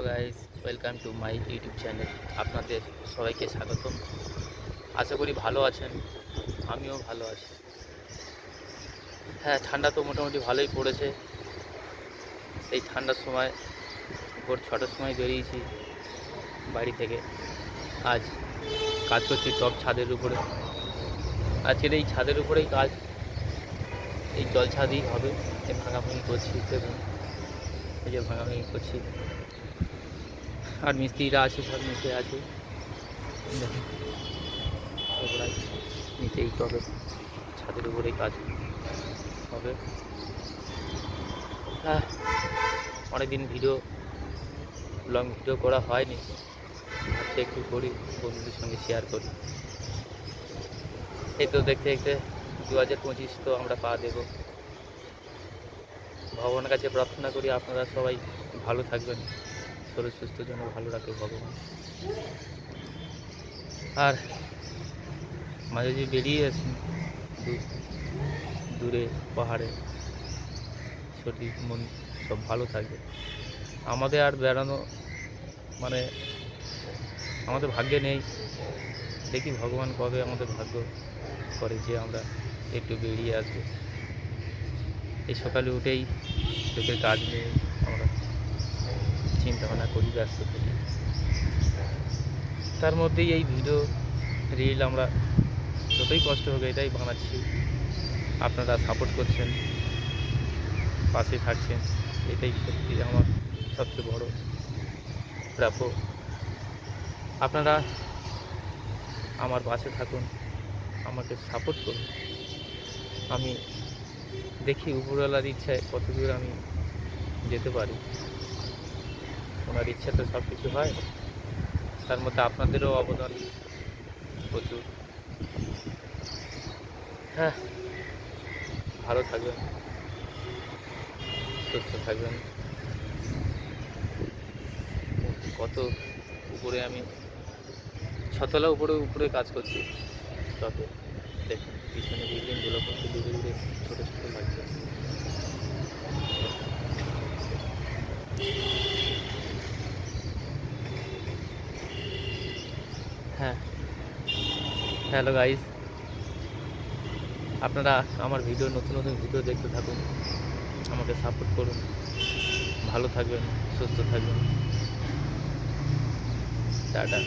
Guys, welcome to my YouTube channel. আপনাদের সবাইকে স্বাগতম। আশা করি ভালো আছেন, আমিও ভালো আছি। হ্যাঁ, ঠান্ডা তো মোটামুটি ভালোই পড়েছে। এই ঠান্ডার সময় ভোর 6টার সময় বেরিয়েছি বাড়ি থেকে। আজ কাজ করছি টপ ছাদের উপরে। আজকের এই ছাদের উপরেই কাজ, এই জল ছাদই হবে। এই ভাঙাভাঙি করছি, দেখুন এই যে ভাঙাভাঙি করছি। আর মিস্ত্রিরা আছে, সব মিশে আছে, দেখুন সবাই নিচে এই টবে ছাদের উপরেই কাজ হবে। হ্যাঁ, অনেকদিন লং ভিডিও করা হয়নি, ভাবছি একটু করি, বন্ধুদের সঙ্গে শেয়ার করি। এই তো দেখতে দেখতে 2025 তো আমরা পা দেব। ভগবানের কাছে প্রার্থনা করি আপনারা সবাই ভালো থাকবেন, শরীর সুস্থ যেন ভালো রাখে ভগবান। আর মাঝে যে বেরিয়ে আসি দূরে পাহাড়ে, শরীর মন সব ভালো থাকবে। আমাদের আর বেড়ানো মানে আমাদের ভাগ্যে নেই। দেখি ভগবান কবে আমাদের ভাগ্য করে যে আমরা একটু বেরিয়ে আসবো। এই সকালে উঠেই চোখের কাজ নিয়ে আমরা চিন্তা ভাবনা করি, ব্যস্ত থাকি। তার মধ্যেই এই ভিডিও রিল আমরা যতই কষ্ট হোক এটাই বানাচ্ছি। আপনারা সাপোর্ট করছেন, পাশে থাকছেন, এটাই সত্যি আমার সবচেয়ে বড় প্রাপ্য। আপনারা আমার পাশে থাকুন, আমাকে সাপোর্ট করুন। আমি দেখি উপরওয়ালার ইচ্ছায় কত দূর আমি যেতে পারি। ওনার ইচ্ছা তো সব কিছু হয়, তার মধ্যে আপনাদেরও অবদান প্রচুর। হ্যাঁ, ভালো থাকবেন, সুস্থ থাকবেন। কত উপরে আমি ছতলা উপরে উপরে কাজ করছি তবে দেখুন পিছনে বিল্ডিংগুলো কত দূরে দূরে ছোটো ছোটো লাগছে। হ্যাঁ, হ্যালো গাইস, আপনারা আমার নতুন নতুন ভিডিও দেখতে থাকুন, আমাকে সাপোর্ট করুন। ভালো থাকবেন, সুস্থ থাকবেন। টাটা।